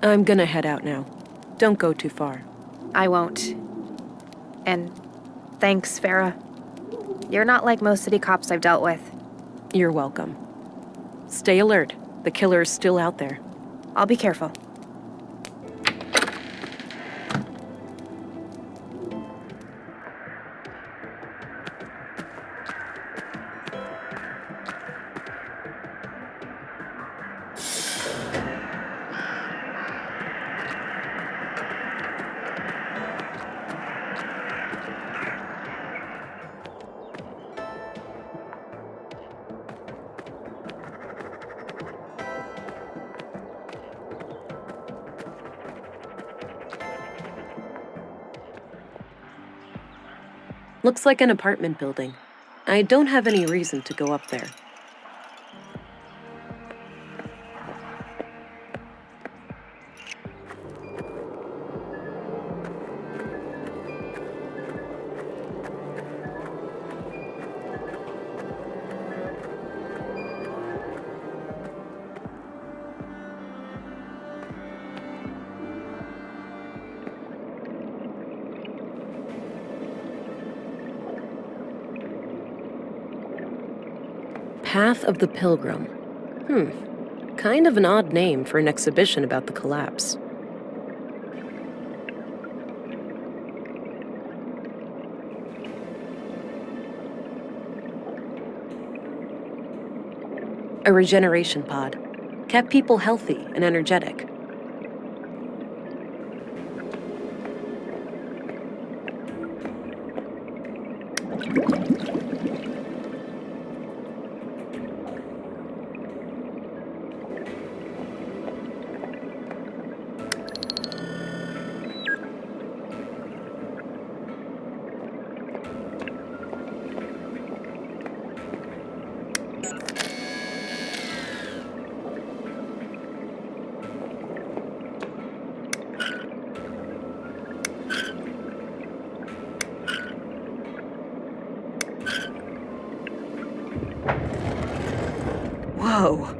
I'm gonna head out now. Don't go too far. I won't. And thanks, Vera. You're not like most city cops I've dealt with. You're welcome. Stay alert. The killer is still out there. I'll be careful. Looks like an apartment building. I don't have any reason to go up there. Path of the Pilgrim. Kind of an odd name for an exhibition about the collapse. A regeneration pod. Kept people healthy and energetic. Whoa.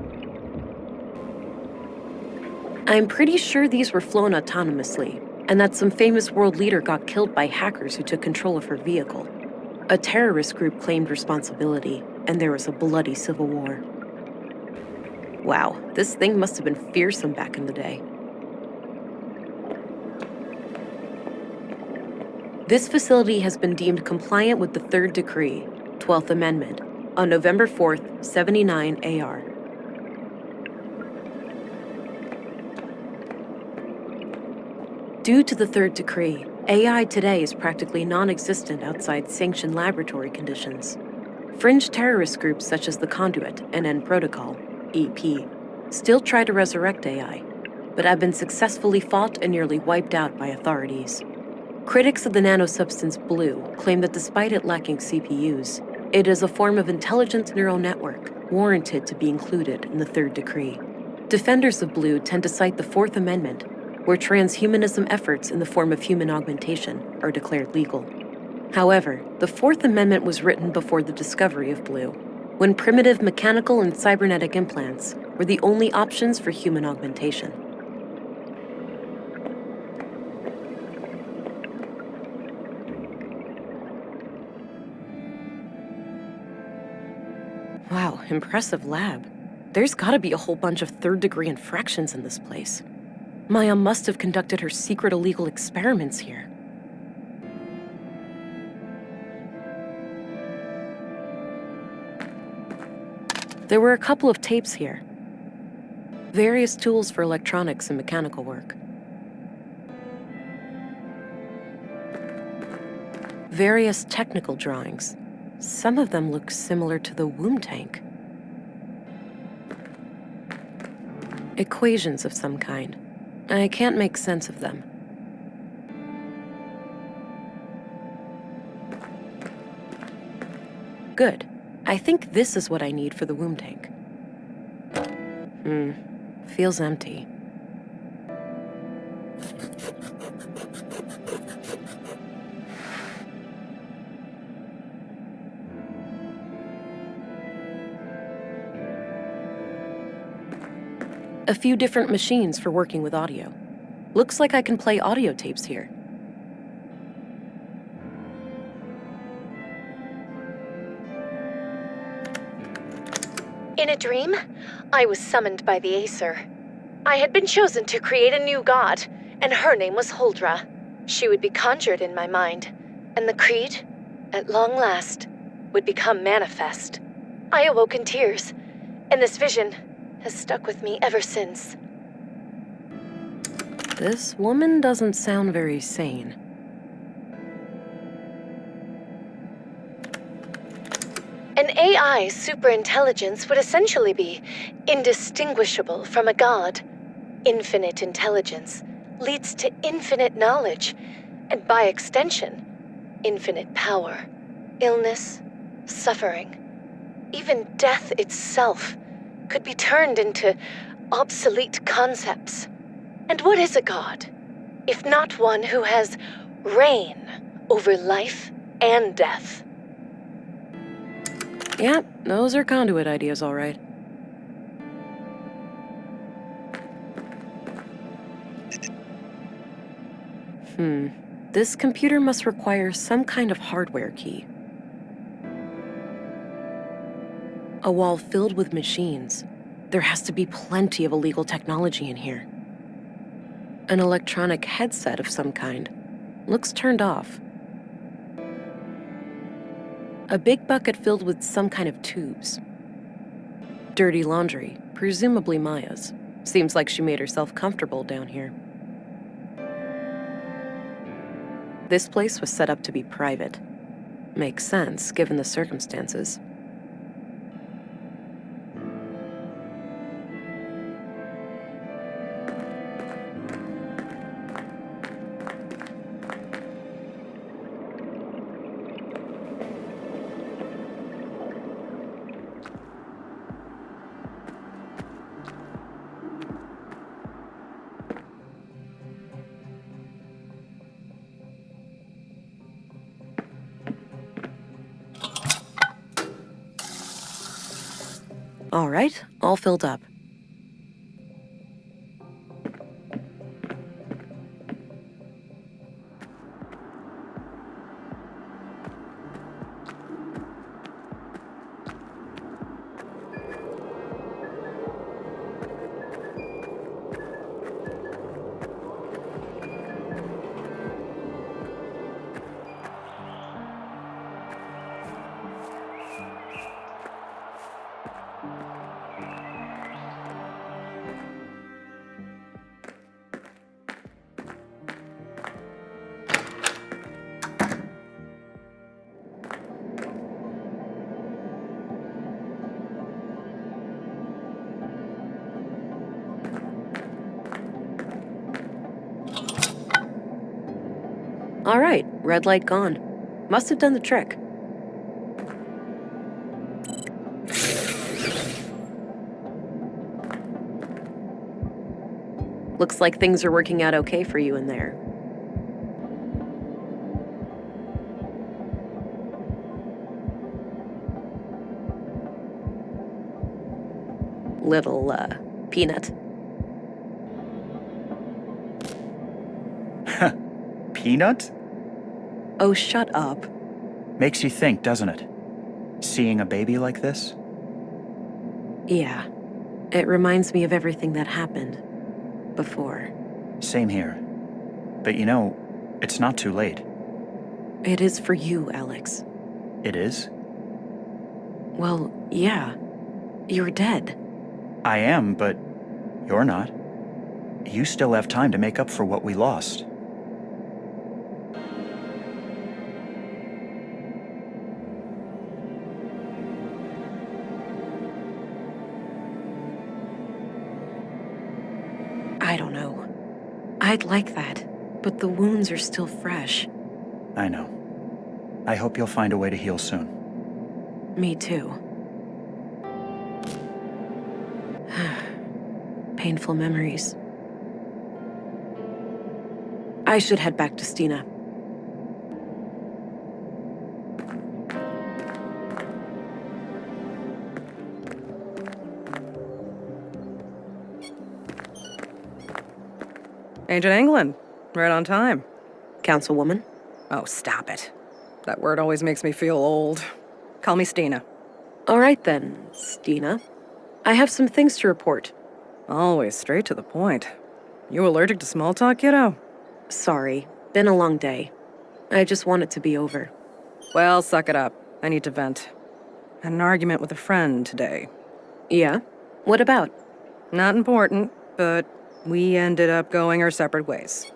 I'm pretty sure these were flown autonomously, and that some famous world leader got killed by hackers who took control of her vehicle. A terrorist group claimed responsibility, and there was a bloody civil war. Wow, this thing must have been fearsome back in the day. This facility has been deemed compliant with the Third Decree, 12th Amendment, on November 4th, 79 AR. Due to the Third Decree, AI today is practically non-existent outside sanctioned laboratory conditions. Fringe terrorist groups such as the Conduit and End Protocol, EP, still try to resurrect AI, but have been successfully fought and nearly wiped out by authorities. Critics of the nanosubstance Blue claim that despite it lacking CPUs, it is a form of intelligent neural network warranted to be included in the Third Decree. Defenders of Blue tend to cite the Fourth Amendment, where transhumanism efforts in the form of human augmentation are declared legal. However, the Fourth Amendment was written before the discovery of Blue, when primitive mechanical and cybernetic implants were the only options for human augmentation. Wow, impressive lab. There's gotta be a whole bunch of third-degree infractions in this place. Maya must have conducted her secret illegal experiments here. There were a couple of tapes here. Various tools for electronics and mechanical work. Various technical drawings. Some of them look similar to the womb tank. Equations of some kind. I can't make sense of them. Good. I think this is what I need for the womb tank. Feels empty. A few different machines for working with audio. Looks like I can play audio tapes here. In a dream, I was summoned by the Acer. I had been chosen to create a new god, and her name was Huldra. She would be conjured in my mind, and the creed, at long last, would become manifest. I awoke in tears, and this vision has stuck with me ever since. This woman doesn't sound very sane. An AI's superintelligence would essentially be indistinguishable from a god. Infinite intelligence leads to infinite knowledge, and by extension, infinite power. Illness, suffering, even death itself could be turned into obsolete concepts. And what is a god, if not one who has reign over life and death? Yeah, those are conduit ideas, all right. This computer must require some kind of hardware key. A wall filled with machines. There has to be plenty of illegal technology in here. An electronic headset of some kind. Looks turned off. A big bucket filled with some kind of tubes. Dirty laundry, presumably Maya's. Seems like she made herself comfortable down here. This place was set up to be private. Makes sense, given the circumstances. All right, all filled up. All right, red light gone. Must have done the trick. Looks like things are working out okay for you in there. Little, peanut. Peanut? Oh, shut up. Makes you think, doesn't it? Seeing a baby like this? Yeah. It reminds me of everything that happened before. Same here. But you know, it's not too late. It is for you, Alex. It is? Well, yeah. You're dead. I am, but you're not. You still have time to make up for what we lost. I don't know. I'd like that, but the wounds are still fresh. I know. I hope you'll find a way to heal soon. Me too. Painful memories. I should head back to Stina. Ancient England. Right on time. Councilwoman? Oh, stop it. That word always makes me feel old. Call me Stina. All right then, Stina. I have some things to report. Always straight to the point. You allergic to small talk, kiddo? Sorry, been a long day. I just want it to be over. Well, suck it up. I need to vent. Had an argument with a friend today. Yeah? What about? Not important, but we ended up going our separate ways.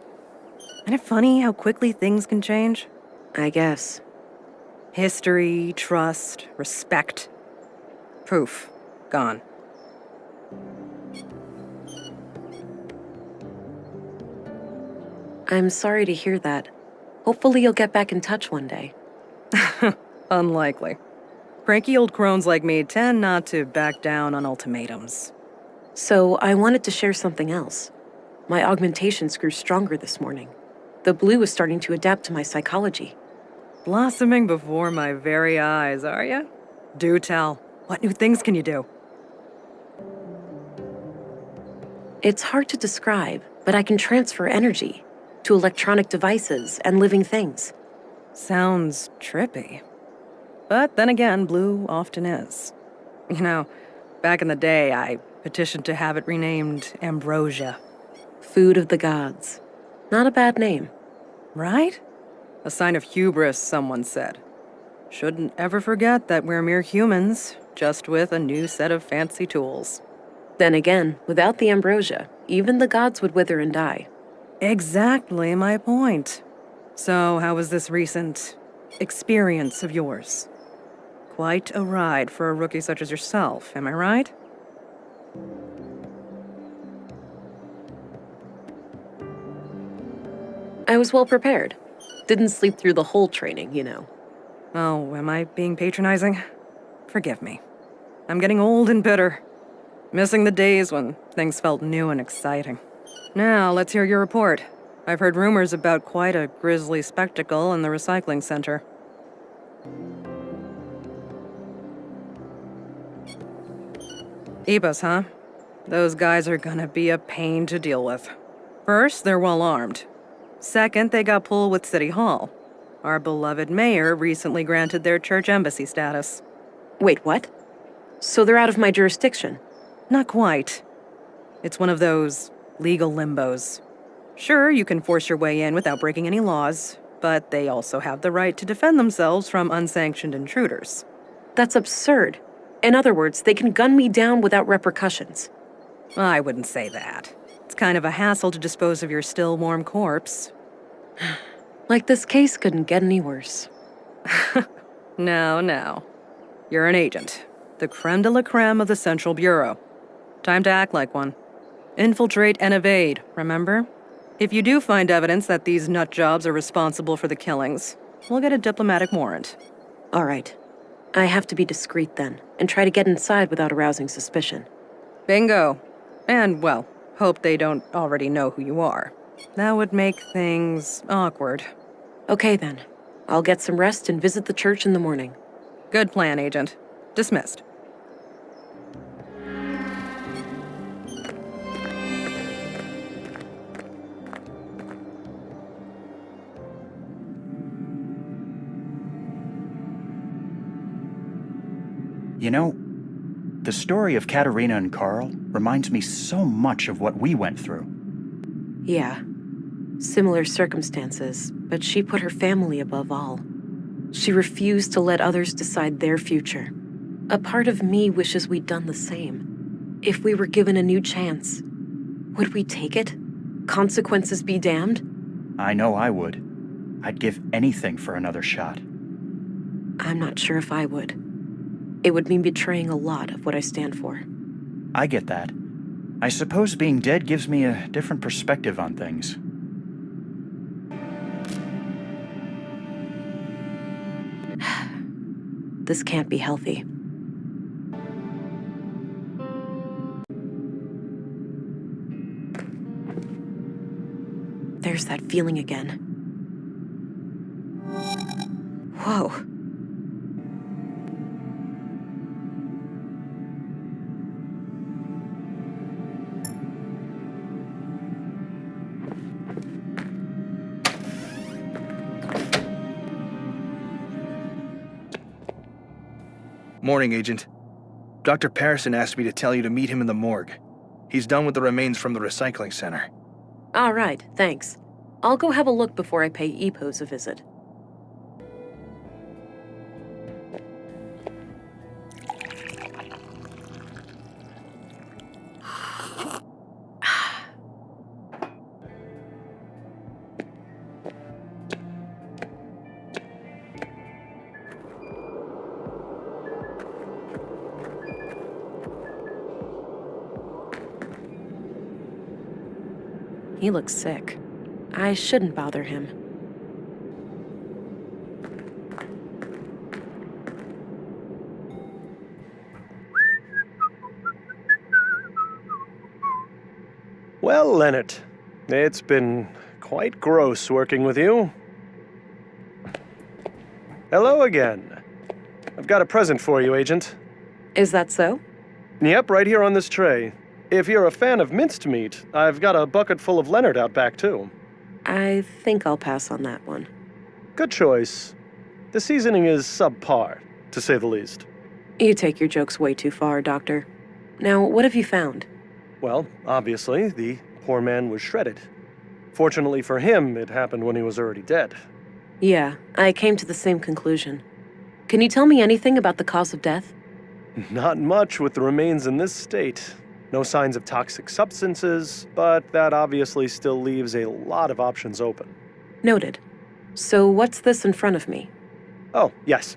Isn't it funny how quickly things can change? I guess. History, trust, respect. Poof. Gone. I'm sorry to hear that. Hopefully you'll get back in touch one day. Unlikely. Cranky old crones like me tend not to back down on ultimatums. So I wanted to share something else. My augmentations grew stronger this morning. The blue is starting to adapt to my psychology. Blossoming before my very eyes, are ya? Do tell. What new things can you do? It's hard to describe, but I can transfer energy to electronic devices and living things. Sounds trippy. But then again, blue often is. You know, back in the day, I petitioned to have it renamed Ambrosia. Food of the gods. Not a bad name. Right? A sign of hubris, someone said. Shouldn't ever forget that we're mere humans, just with a new set of fancy tools. Then again, without the ambrosia, even the gods would wither and die. Exactly my point. So, how was this recent experience of yours? Quite a ride for a rookie such as yourself, am I right? I was well prepared. Didn't sleep through the whole training, you know. Oh, am I being patronizing? Forgive me. I'm getting old and bitter. Missing the days when things felt new and exciting. Now, let's hear your report. I've heard rumors about quite a grisly spectacle in the recycling center. Ebos, huh? Those guys are gonna be a pain to deal with. First, they're well armed. Second, they got pulled with City Hall. Our beloved mayor recently granted their church embassy status. Wait, what? So they're out of my jurisdiction? Not quite. It's one of those legal limbos. Sure, you can force your way in without breaking any laws, but they also have the right to defend themselves from unsanctioned intruders. That's absurd. In other words, they can gun me down without repercussions. I wouldn't say that. It's kind of a hassle to dispose of your still warm corpse. Like this case couldn't get any worse. No. You're an agent. The creme de la creme of the Central Bureau. Time to act like one. Infiltrate and evade, remember? If you do find evidence that these nut jobs are responsible for the killings, we'll get a diplomatic warrant. All right. I have to be discreet then, and try to get inside without arousing suspicion. Bingo. And, well, hope they don't already know who you are. That would make things awkward. Okay then. I'll get some rest and visit the church in the morning. Good plan, Agent. Dismissed. You know, the story of Katerina and Carl reminds me so much of what we went through. Yeah. Similar circumstances, but she put her family above all. She refused to let others decide their future. A part of me wishes we'd done the same. If we were given a new chance, would we take it? Consequences be damned? I know I would. I'd give anything for another shot. I'm not sure if I would. It would mean betraying a lot of what I stand for. I get that. I suppose being dead gives me a different perspective on things. This can't be healthy. There's that feeling again. Whoa. Morning, Agent. Dr. Parison asked me to tell you to meet him in the morgue. He's done with the remains from the recycling center. All right, thanks. I'll go have a look before I pay EPOS a visit. He looks sick. I shouldn't bother him. Well, Leonard, it's been quite gross working with you. Hello again. I've got a present for you, Agent. Is that so? Yep, right here on this tray. If you're a fan of minced meat, I've got a bucket full of Leonard out back, too. I think I'll pass on that one. Good choice. The seasoning is subpar, to say the least. You take your jokes way too far, Doctor. Now, what have you found? Well, obviously, the poor man was shredded. Fortunately for him, it happened when he was already dead. Yeah, I came to the same conclusion. Can you tell me anything about the cause of death? Not much with the remains in this state. No signs of toxic substances, but that obviously still leaves a lot of options open. Noted. So what's this in front of me? Oh, yes.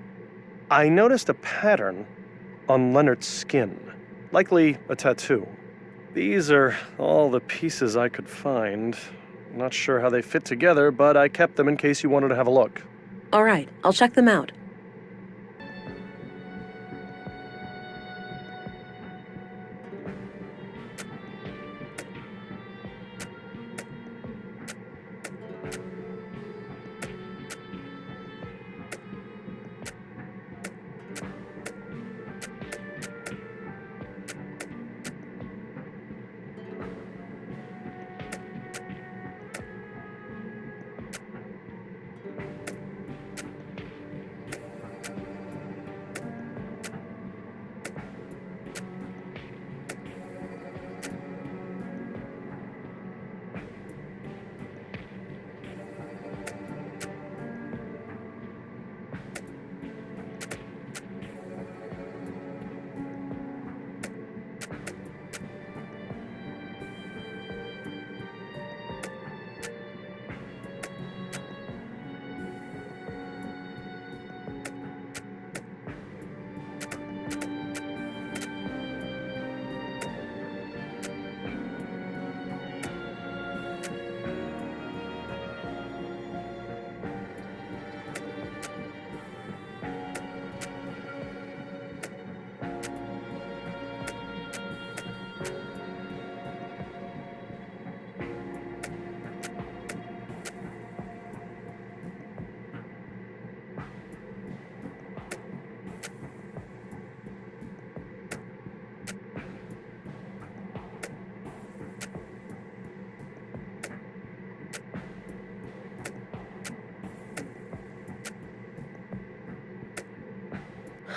I noticed a pattern on Leonard's skin. Likely a tattoo. These are all the pieces I could find. Not sure how they fit together, but I kept them in case you wanted to have a look. All right, I'll check them out.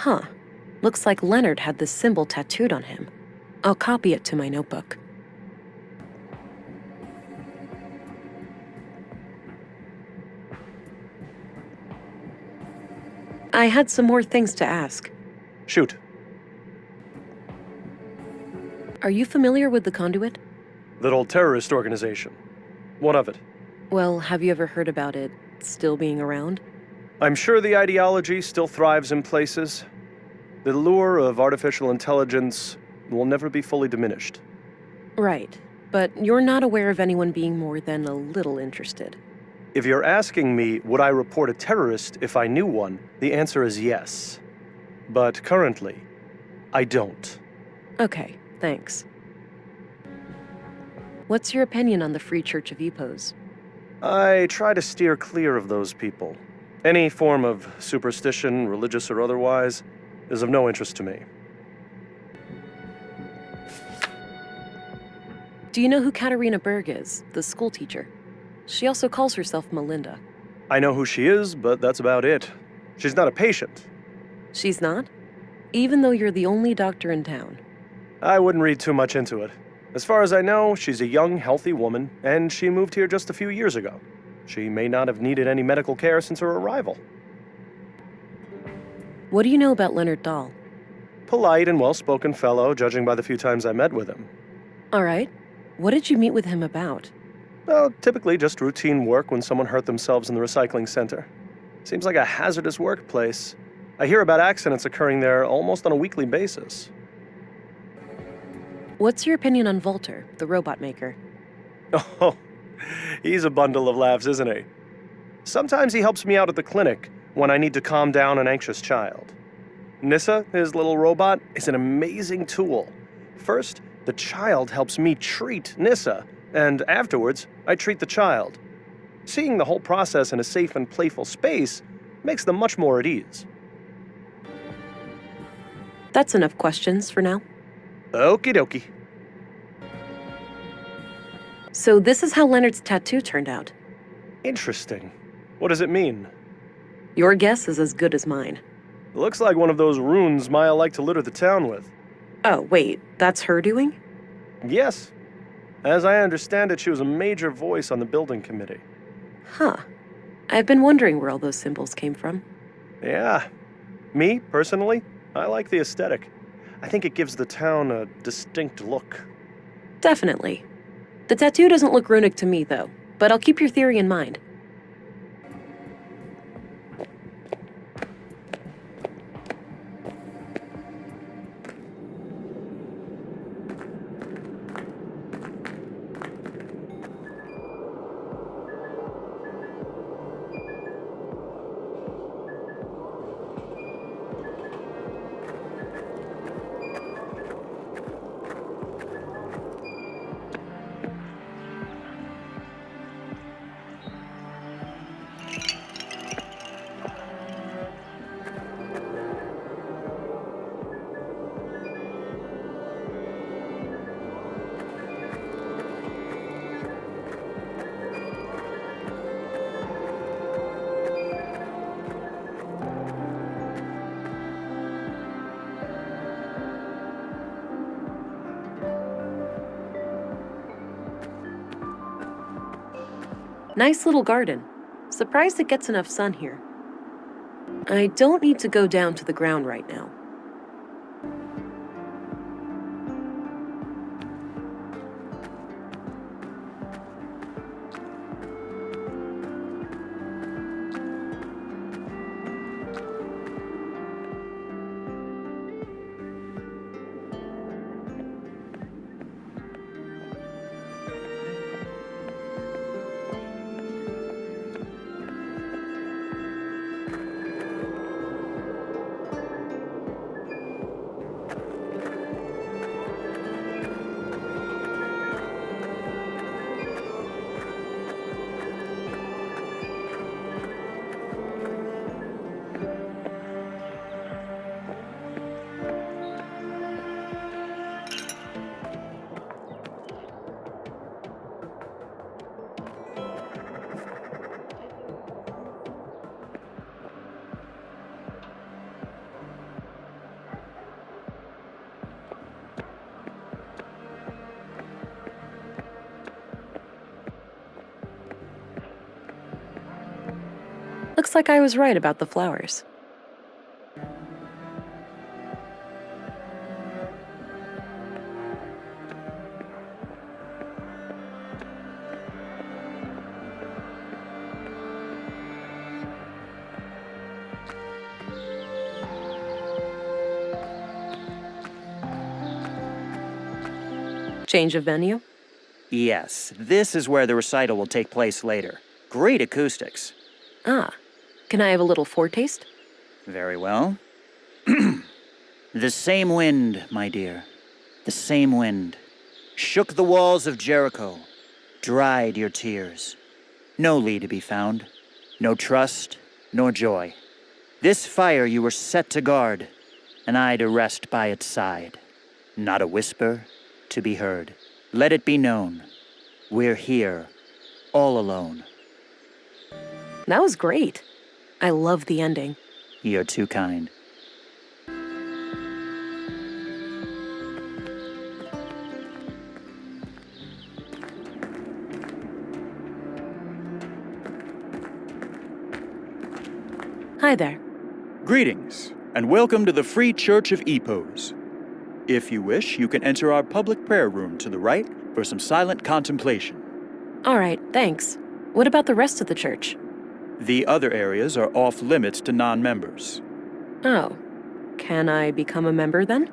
Huh. Looks like Leonard had this symbol tattooed on him. I'll copy it to my notebook. I had some more things to ask. Shoot. Are you familiar with the Conduit? That old terrorist organization. What of it? Well, have you ever heard about it still being around? I'm sure the ideology still thrives in places. The lure of artificial intelligence will never be fully diminished. Right, but you're not aware of anyone being more than a little interested. If you're asking me, would I report a terrorist if I knew one, the answer is yes. But currently, I don't. Okay, thanks. What's your opinion on the Free Church of EPOS? I try to steer clear of those people. Any form of superstition, religious or otherwise, is of no interest to me. Do you know who Katarina Berg is, the school teacher? She also calls herself Melinda. I know who she is, but that's about it. She's not a patient. She's not? even though you're the only doctor in town. I wouldn't read too much into it. As far as I know, she's a young, healthy woman, and she moved here just a few years ago. She may not have needed any medical care since her arrival. What do you know about Leonard Dahl? Polite and well-spoken fellow, judging by the few times I met with him. All right. What did you meet with him about? Well, typically just routine work when someone hurt themselves in the recycling center. Seems like a hazardous workplace. I hear about accidents occurring there almost on a weekly basis. What's your opinion on Volter, the robot maker? Oh, he's a bundle of laughs, isn't he? Sometimes he helps me out at the clinic when I need to calm down an anxious child. Nissa, his little robot, is an amazing tool. First, the child helps me treat Nissa, and afterwards, I treat the child. Seeing the whole process in a safe and playful space makes them much more at ease. That's enough questions for now. Okie dokie. So this is how Leonard's tattoo turned out. Interesting. What does it mean? Your guess is as good as mine. Looks like one of those runes Maya liked to litter the town with. Oh, wait, that's her doing? Yes. As I understand it, she was a major voice on the building committee. Huh. I've been wondering where all those symbols came from. Yeah. Me, personally, I like the aesthetic. I think it gives the town a distinct look. Definitely. The tattoo doesn't look runic to me, though, but I'll keep your theory in mind. Nice little garden. Surprised it gets enough sun here. I don't need to go down to the ground right now. Looks like I was right about the flowers. Change of venue? Yes, this is where the recital will take place later. Great acoustics. Ah, can I have a little foretaste? Very well. The same wind, my dear, the same wind, shook the walls of Jericho, dried your tears. No Lee to be found, no trust, nor joy. This fire you were set to guard, and I to rest by its side. Not a whisper to be heard. Let it be known, we're here, all alone. That was great. I love the ending. You're too kind. Hi there. Greetings, and welcome to the Free Church of Epos. If you wish, you can enter our public prayer room to the right for some silent contemplation. All right, thanks. What about the rest of the church? The other areas are off limits to non-members. Oh. Can I become a member then?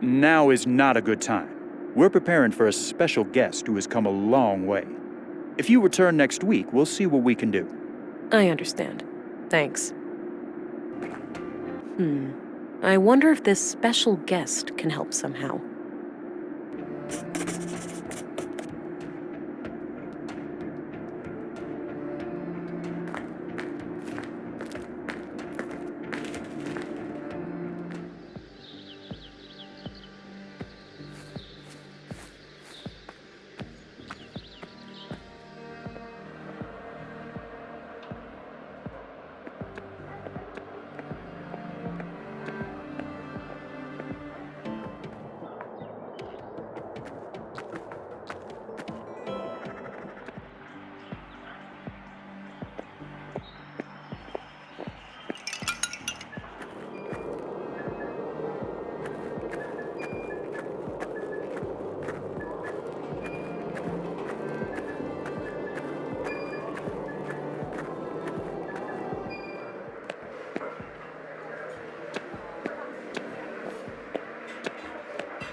Now is not a good time. We're preparing for a special guest who has come a long way. If you return next week, we'll see what we can do. I understand. Thanks. I wonder if this special guest can help somehow.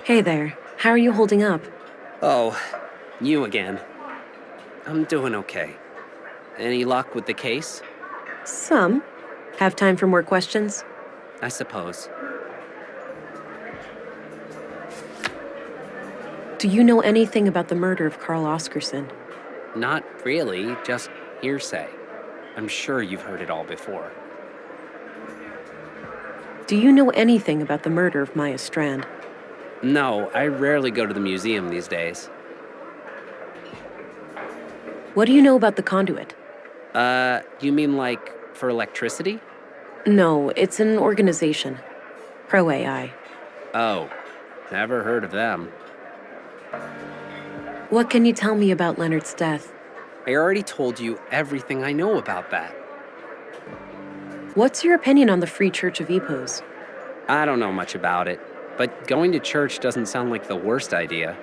Hey there. How are you holding up? Oh, you again. I'm doing okay. Any luck with the case? Some. Have time for more questions? I suppose. Do you know anything about the murder of Carl Oscarson? Not really, just hearsay. I'm sure you've heard it all before. Do you know anything about the murder of Maya Strand? No, I rarely go to the museum these days. What do you know about the conduit? You mean like for electricity? No, it's an organization. Pro-AI. Oh, never heard of them. What can you tell me about Leonard's death? I already told you everything I know about that. What's your opinion on the Free Church of Epos? I don't know much about it, but going to church doesn't sound like the worst idea.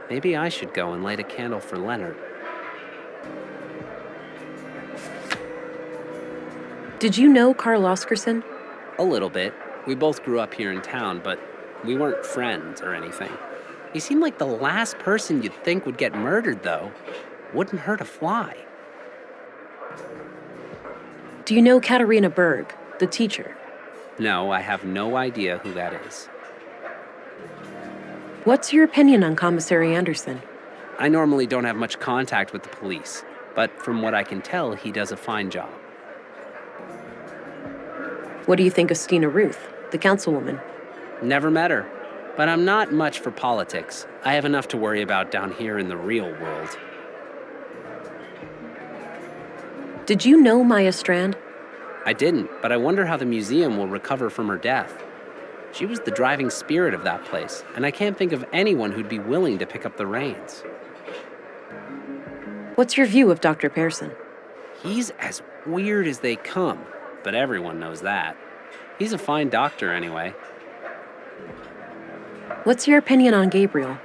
Maybe I should go and light a candle for Leonard. Did you know Carl Oscarson? A little bit. We both grew up here in town, but we weren't friends or anything. He seemed like the last person you'd think would get murdered, though. Wouldn't hurt a fly. Do you know Katarina Berg, the teacher? No, I have no idea who that is. What's your opinion on Commissary Anderson? I normally don't have much contact with the police, but from what I can tell, he does a fine job. What do you think of Stina Ruth, the councilwoman? Never met her, but I'm not much for politics. I have enough to worry about down here in the real world. Did you know Maya Strand? I didn't, but I wonder how the museum will recover from her death. She was the driving spirit of that place, and I can't think of anyone who'd be willing to pick up the reins. What's your view of Dr. Pearson? He's as weird as they come, but everyone knows that. He's a fine doctor anyway. What's your opinion on Gabriel?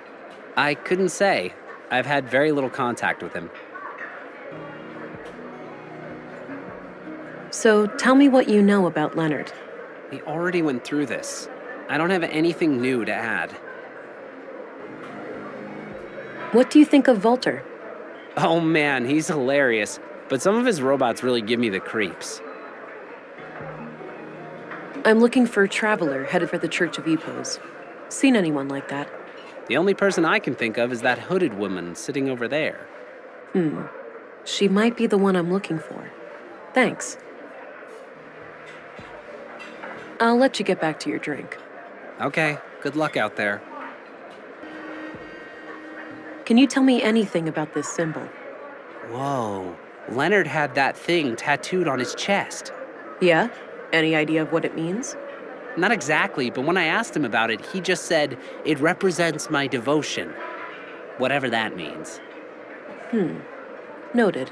I couldn't say. I've had very little contact with him. So tell me what you know about Leonard. We already went through this. I don't have anything new to add. What do you think of Volter? Oh man, he's hilarious, but some of his robots really give me the creeps. I'm looking for a traveler headed for the Church of Epos. Seen anyone like that? The only person I can think of is that hooded woman sitting over there. She might be the one I'm looking for. Thanks. I'll let you get back to your drink. Okay, good luck out there. Can you tell me anything about this symbol? Whoa, Leonard had that thing tattooed on his chest. Yeah? Any idea of what it means? Not exactly, but when I asked him about it, he just said, "It represents my devotion." Whatever that means. Noted.